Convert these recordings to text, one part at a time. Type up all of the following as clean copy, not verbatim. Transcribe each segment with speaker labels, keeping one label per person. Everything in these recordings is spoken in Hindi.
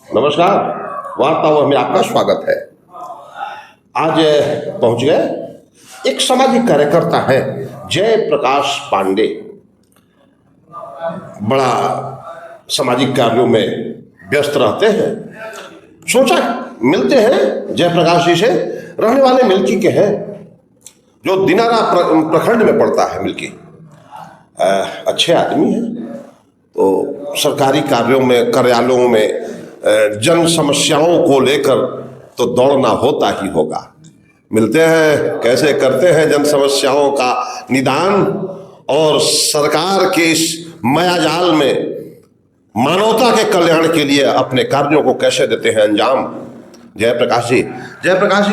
Speaker 1: नमस्कार, वार्ताओं में आपका स्वागत है। आज पहुंच गए एक सामाजिक कार्यकर्ता है जयप्रकाश पांडे। बड़ा सामाजिक कार्यों में व्यस्त रहते हैं। सोचा मिलते हैं जयप्रकाश जी से। रहने वाले मिल्की के हैं, जो दिनारा प्रखंड में पड़ता है मिल्की। अच्छे आदमी हैं। तो सरकारी कार्यालयों में जन समस्याओं को लेकर तो दौड़ना होता ही होगा। मिलते हैं, कैसे करते हैं जन समस्याओं का निदान, और सरकार के इस मायाजाल में मानवता के कल्याण के लिए अपने कार्यों को कैसे देते हैं अंजाम। जयप्रकाश जी,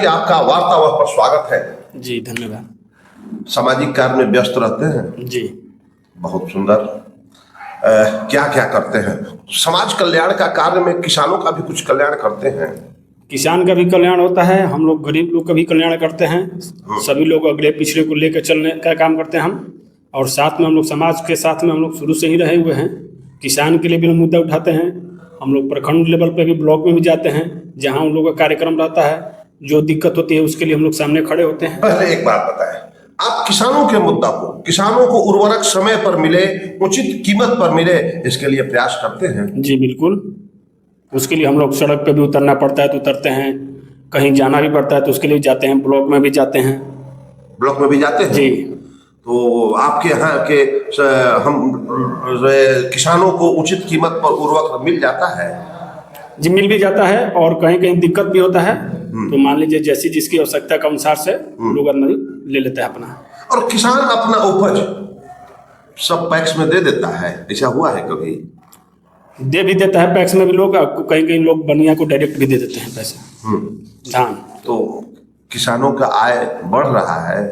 Speaker 1: आपका वार्तालाप पर स्वागत है।
Speaker 2: जी धन्यवाद।
Speaker 1: सामाजिक कार्य में व्यस्त रहते हैं
Speaker 2: जी,
Speaker 1: बहुत सुंदर। क्या क्या करते हैं? समाज कल्याण का कार्य में किसानों का भी कुछ कल्याण करते हैं।
Speaker 2: किसान का भी कल्याण होता है, हम लोग गरीब लोग का भी कल्याण करते हैं। सभी लोग अगले पिछड़े को लेकर चलने का काम करते हैं हम। और साथ में हम लोग समाज के साथ में हम लोग शुरू से ही रहे हुए हैं। किसान के लिए भी मुद्दा उठाते हैं। हम लोग प्रखंड लेवल पे भी, ब्लॉक में भी जाते हैं, जहाँ उन लोगों का कार्यक्रम रहता है। जो दिक्कत होती है उसके लिए हम लोग सामने खड़े होते हैं।
Speaker 1: पहले एक बात बताएं, आप किसानों के मुद्दा को, किसानों को उर्वरक समय पर मिले, उचित कीमत पर मिले, इसके लिए प्रयास करते हैं।
Speaker 2: जी बिल्कुल। उसके लिए हम लोग सड़क पे भी उतरना पड़ता है तो उतरते हैं, कहीं जाना भी पड़ता है तो उसके लिए जाते हैं, ब्लॉक में भी जाते हैं।
Speaker 1: ब्लॉक में भी जाते हैं
Speaker 2: जी।
Speaker 1: तो आपके यहाँ के किसानों को उचित कीमत पर उर्वरक मिल जाता है?
Speaker 2: जी मिल भी जाता है, और कहीं कहीं दिक्कत भी होता है। तो मान लीजिए जैसी जिसकी आवश्यकता के अनुसार से लोग ले लेते हैं अपना।
Speaker 1: और किसान अपना उपज सब पैक्स में दे देता है, ऐसा हुआ है कभी?
Speaker 2: दे भी देता है पैक्स में भी लोग, कहीं कहीं लोग बनिया को डायरेक्ट भी दे देते हैं पैसे, धान।
Speaker 1: तो किसानों का आय बढ़ रहा है?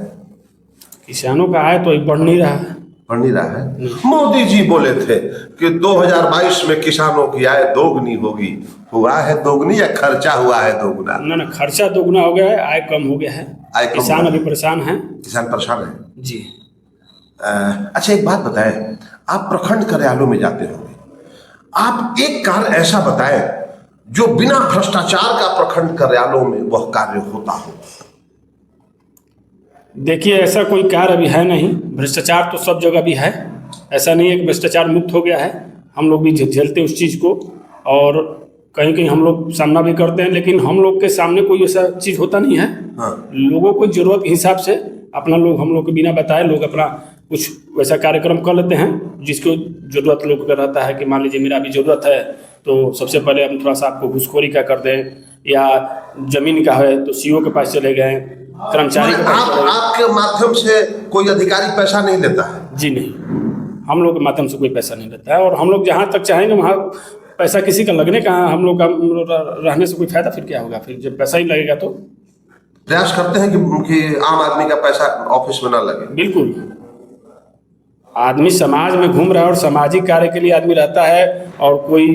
Speaker 2: किसानों का आय तो बढ़ नहीं रहा है।
Speaker 1: बढ़ नहीं रहा है। मोदी जी बोले थे कि 2022 में किसानों की आय दोगुनी होगी। हुआ है दोगुनी या खर्चा हुआ है दोगुना?
Speaker 2: ना, खर्चा दोगुना हो गया है, आय कम हो गया है। किसान अभी परेशान है।
Speaker 1: किसान परेशान है
Speaker 2: जी।
Speaker 1: अच्छा एक बात बताएं, आप प्रखंड कार्यालयों में जाते होंगे, आप एक कार्य ऐसा बताएं जो बिना भ्रष्टाचार का प्रखंड कार्यालयों में वह कार्य होता हो।
Speaker 2: देखिए, ऐसा कोई कार्य अभी है नहीं। भ्रष्टाचार तो सब जगह भी है, ऐसा नहीं है कि भ्रष्टाचार मुक्त हो गया है। हम लोग भी झेलते हैं उस चीज़ को, और कहीं कहीं हम लोग सामना भी करते हैं, लेकिन हम लोग के सामने कोई ऐसा चीज़ होता नहीं है। लोगों को जरूरत के हिसाब से अपना लोग, हम लोग को बिना बताए लोग अपना कुछ वैसा कार्यक्रम कर लेते हैं जिसको जरूरत लोग का रहता है। कि मान लीजिए मेरा भी जरूरत है तो सबसे पहले हम थोड़ा सा आपको घूसखोरी का कर दें, या जमीन का है तो सीओ के पास चले गए, कर्मचारी के पास चले गए।
Speaker 1: आपके माध्यम से कोई अधिकारी पैसा नहीं देता है?
Speaker 2: जी नहीं, हम लोग के माध्यम से कोई पैसा नहीं देता है। और हम लोग जहाँ तक चाहेंगे वहाँ पैसा किसी का लगने का, हम लोग का रहने से कोई फायदा फिर क्या होगा? फिर जब पैसा ही लगेगा तो
Speaker 1: प्रयास करते हैं कि आम आदमी का पैसा ऑफिस में ना लगे।
Speaker 2: बिल्कुल। आदमी समाज में घूम रहा है और सामाजिक कार्य के लिए आदमी रहता है, और कोई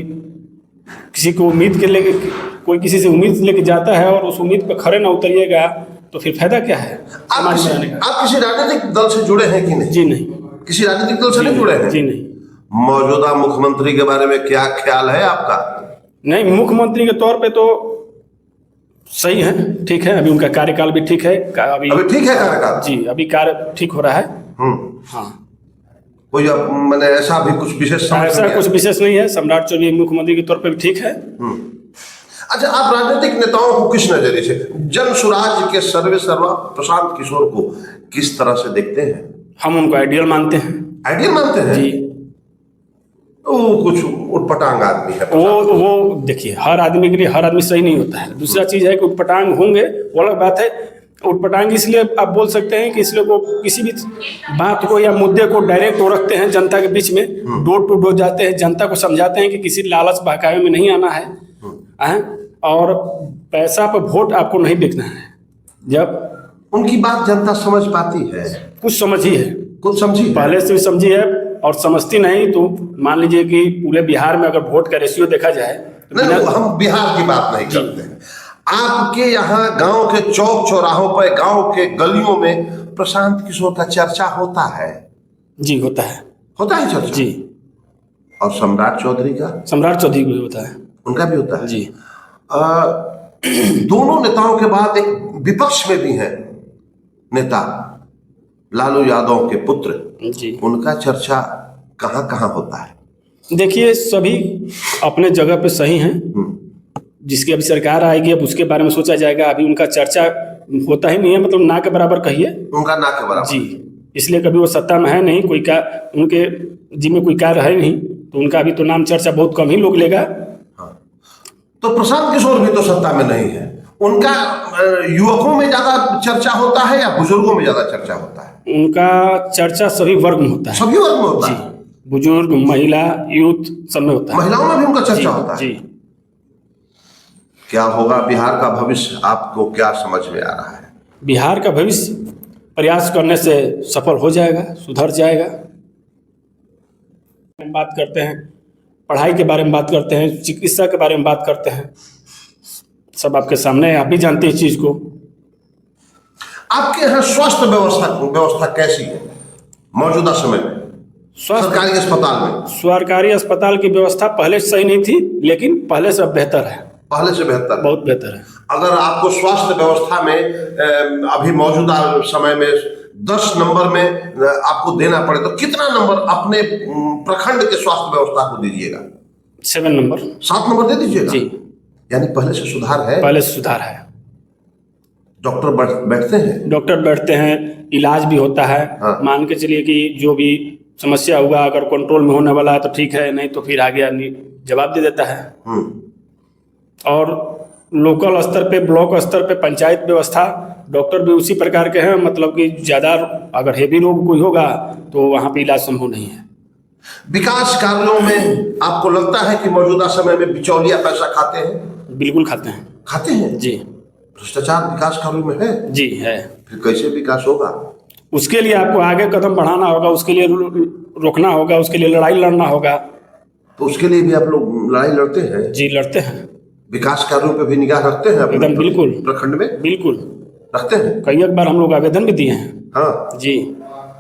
Speaker 2: किसी को उम्मीद के लेके, कोई किसी से उम्मीद लेके जाता है और उस उम्मीद पर खड़े ना उतरिएगा तो फिर फायदा क्या है?
Speaker 1: आप किसी राजनीतिक दल से जुड़े हैं कि नहीं?
Speaker 2: जी नहीं।
Speaker 1: किसी राजनीतिक दल से नहीं जुड़े हैं?
Speaker 2: जी नहीं।
Speaker 1: मौजूदा मुख्यमंत्री के बारे में क्या ख्याल है आपका?
Speaker 2: नहीं, मुख्यमंत्री के तौर पे तो सही है, ठीक है। अभी उनका कार्यकाल भी ठीक है। अभी
Speaker 1: ठीक है कार्यकाल?
Speaker 2: जी, अभी कार्य ठीक हो रहा है। हाँ,
Speaker 1: कोई मैंने ऐसा भी कुछ विशेष
Speaker 2: ऐसा कुछ विशेष नहीं है। सम्राट चौधरी मुख्यमंत्री के तौर पे भी ठीक है।
Speaker 1: अच्छा, आप राजनीतिक नेताओं को किस नजरिए से, जन सुराज के सर्वा प्रशांत किशोर को किस तरह से देखते हैं?
Speaker 2: हम उनको आइडियल मानते हैं।
Speaker 1: आइडियल मानते हैं
Speaker 2: जी।
Speaker 1: वो कुछ उटपटांग आदमी है।
Speaker 2: वो देखिए, हर आदमी के लिए हर आदमी सही नहीं होता है। दूसरा चीज है कि उटपटांग होंगे, वो अलग बात है। उटपटांग इसलिए आप बोल सकते हैं कि इसलिए वो किसी भी बात को या मुद्दे को डायरेक्ट वो रखते हैं जनता के बीच में, डोर टू डोर जाते हैं, जनता को समझाते हैं कि किसी लालच बहकावे में नहीं आना है, और पैसा पर वोट आपको नहीं बिकना है। जब
Speaker 1: उनकी बात जनता समझ पाती है,
Speaker 2: कुछ समझी है,
Speaker 1: कुछ समझी,
Speaker 2: पहले से भी समझी है, और समझती नहीं तो मान लीजिए कि पूरे बिहार में अगर वोट का रेशियो देखा जाए तो
Speaker 1: नहीं, हम बिहार की बात नहीं करते हैं। आपके यहाँ गांव के चौक चौराहों पर, गांव के गलियों में प्रशांत किशोर का चर्चा होता है?
Speaker 2: जी होता है।
Speaker 1: होता है चर्चा?
Speaker 2: जी।
Speaker 1: और सम्राट चौधरी का?
Speaker 2: सम्राट चौधरी भी होता है।
Speaker 1: उनका भी होता है
Speaker 2: जी।
Speaker 1: दोनों नेताओं के बाद एक विपक्ष में भी हैं नेता लालू यादव के पुत्र,
Speaker 2: जी।
Speaker 1: उनका चर्चा कहाँ कहाँ होता है?
Speaker 2: देखिए, सभी अपने जगह पे सही हैं। जिसकी अभी सरकार आएगी अब उसके बारे में सोचा जाएगा। अभी उनका चर्चा होता ही नहीं है, मतलब ना के बराबर कहिए।
Speaker 1: उनका ना के बराबर
Speaker 2: जी, इसलिए कभी वो सत्ता में है नहीं, कोई का उनके जिम्मे कोई कार्य है नहीं, तो उनका अभी तो नाम चर्चा बहुत कम ही लोग लेगा।
Speaker 1: तो प्रशांत किशोर भी तो सत्ता में नहीं है, उनका युवकों में ज्यादा चर्चा होता है या बुजुर्गों में ज्यादा चर्चा होता है?
Speaker 2: उनका चर्चा सभी वर्ग में होता है।
Speaker 1: सभी वर्ग में होता
Speaker 2: जी,
Speaker 1: है,
Speaker 2: बुजुर्ग, महिला, यूथ सब में होता है।
Speaker 1: महिलाओं में भी उनका चर्चा
Speaker 2: जी,
Speaker 1: होता है।
Speaker 2: जी।
Speaker 1: क्या होगा बिहार का भविष्य, आपको क्या समझ में आ रहा है?
Speaker 2: बिहार का भविष्य प्रयास करने से सफल हो जाएगा, सुधर जाएगा। हम बात करते हैं, पढ़ाई के बारे में बात करते हैं, चिकित्सा के बारे में बात करते हैं, सब आपके सामने है, आप भी जानते हैं इस चीज को।
Speaker 1: आपके यहाँ स्वास्थ्य व्यवस्था कैसी है मौजूदा समय में सरकारी अस्पताल में?
Speaker 2: सरकारी अस्पताल की व्यवस्था पहले से सही नहीं थी, लेकिन पहले से अब बेहतर है,
Speaker 1: पहले से बेहतर,
Speaker 2: बहुत बेहतर है।
Speaker 1: अगर आपको स्वास्थ्य व्यवस्था में अभी मौजूदा समय में 10 नंबर में आपको देना पड़े तो कितना नंबर अपने प्रखंड के स्वास्थ्य व्यवस्था को दीजिएगा?
Speaker 2: 7 नंबर।
Speaker 1: 7 नंबर दे दीजिएगा?
Speaker 2: जी।
Speaker 1: यानी पहले से सुधार है,
Speaker 2: पहले से सुधार है।
Speaker 1: डॉक्टर बैठते हैं,
Speaker 2: डॉक्टर बैठते हैं, इलाज भी होता है।
Speaker 1: हाँ।
Speaker 2: मान के चलिए कि जो भी समस्या हुआ अगर कंट्रोल में होने वाला है तो ठीक है, नहीं तो फिर आगे आदमी जवाब दे देता है। और लोकल स्तर पे, ब्लॉक स्तर पे, पंचायत व्यवस्था, डॉक्टर भी उसी प्रकार के हैं, मतलब कि ज़्यादा अगर हेवी रोग कोई होगा तो वहाँ पे इलाज संभव नहीं है।
Speaker 1: विकास कार्यों में आपको लगता है कि मौजूदा समय में बिचौलिया पैसा खाते हैं?
Speaker 2: बिल्कुल खाते हैं।
Speaker 1: खाते हैं
Speaker 2: जी।
Speaker 1: भ्रष्टाचार विकास कार्यों में है?
Speaker 2: जी है।
Speaker 1: फिर कैसे विकास होगा?
Speaker 2: उसके लिए आपको आगे कदम बढ़ाना होगा, उसके लिए रोकना होगा, उसके लिए लड़ाई लड़ना होगा।
Speaker 1: तो उसके लिए भी आप लोग लड़ाई लड़ते हैं?
Speaker 2: जी, लड़ते हैं।
Speaker 1: विकास कार्यों पे भी निगाह रखते हैं अपने
Speaker 2: एकदम बिल्कुल।
Speaker 1: प्रखंड में
Speaker 2: बिल्कुल
Speaker 1: रखते हैं?
Speaker 2: कई एक बार हम लोग आवेदन भी दिए हैं।
Speaker 1: हाँ
Speaker 2: जी।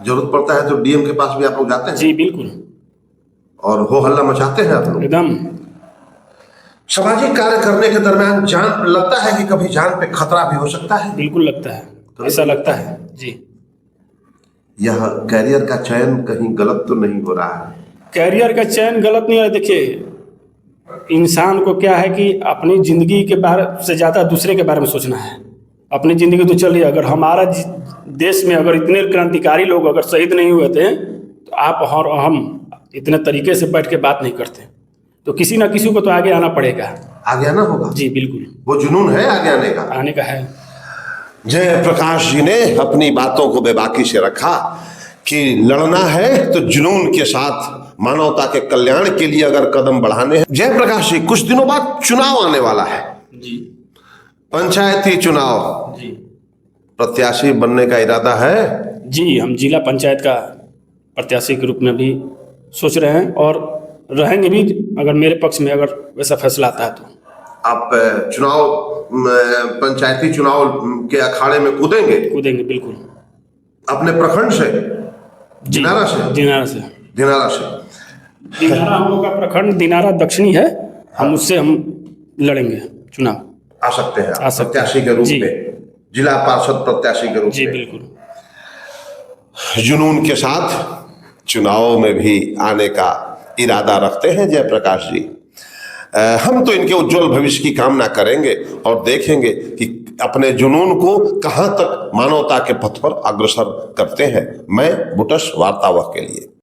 Speaker 1: जरूरत पड़ता है तो डीएम के पास भी आप लोग जाते हैं?
Speaker 2: जी बिल्कुल।
Speaker 1: और हो हल्ला मचाते हैं आप लोग?
Speaker 2: एकदम।
Speaker 1: सामाजिक कार्य करने के दरमियान जान लगता है कि कभी जान पे खतरा भी हो सकता है?
Speaker 2: बिल्कुल लगता है, ऐसा लगता है। जी।
Speaker 1: यह कैरियर का चयन कहीं गलत तो नहीं हो रहा है?
Speaker 2: कैरियर का चयन गलत नहीं है। देखिए, इंसान को क्या है कि अपनी ज़िंदगी के बारे से ज़्यादा दूसरे के बारे में सोचना है। अपनी ज़िंदगी तो चलिए, अगर हमारा देश में अगर इतने क्रांतिकारी लोग अगर शहीद नहीं हुए थे तो आप और हम इतने तरीके से बैठ के बात नहीं करते। तो किसी ना किसी को तो आगे आना पड़ेगा।
Speaker 1: आगे आना होगा?
Speaker 2: जी बिल्कुल।
Speaker 1: वो जुनून है आगे आने का?
Speaker 2: आने का है।
Speaker 1: जयप्रकाश जी ने अपनी बातों को बेबाकी से रखा कि लड़ना है तो जुनून के साथ, मानवता के कल्याण के लिए अगर कदम बढ़ाने हैं। जयप्रकाश जी, कुछ दिनों बाद चुनाव आने वाला है।
Speaker 2: जी।
Speaker 1: पंचायती चुनाव,
Speaker 2: जी।
Speaker 1: प्रत्याशी बनने का इरादा है?
Speaker 2: जी, हम जिला पंचायत का प्रत्याशी के रूप में भी सोच रहे हैं और रहेंगे भी, अगर मेरे पक्ष में अगर वैसा फैसला आता है तो।
Speaker 1: आप चुनाव, पंचायती चुनाव के अखाड़े में कूदेंगे?
Speaker 2: कूदेंगे बिल्कुल।
Speaker 1: अपने प्रखंड से? दिनारा से?
Speaker 2: दिनारा से।
Speaker 1: दिनारा से।
Speaker 2: दिनारा हम लोग का प्रखंड दिनारा दक्षिणी है। हम उससे हम लड़ेंगे चुनाव।
Speaker 1: आ सकते हैं
Speaker 2: आ सकते हैं।
Speaker 1: प्रत्याशी के रूप
Speaker 2: जी।
Speaker 1: में, जिला पार्षद प्रत्याशी के रूप
Speaker 2: जी
Speaker 1: में।
Speaker 2: बिल्कुल।
Speaker 1: जुनून के साथ चुनाव में भी आने का इरादा रखते हैं जयप्रकाश जी। हम तो इनके उज्जवल भविष्य की कामना करेंगे और देखेंगे कि अपने जुनून को कहां तक मानवता के पथ पर अग्रसर करते हैं। मैं बुटस वार्तावह के लिए।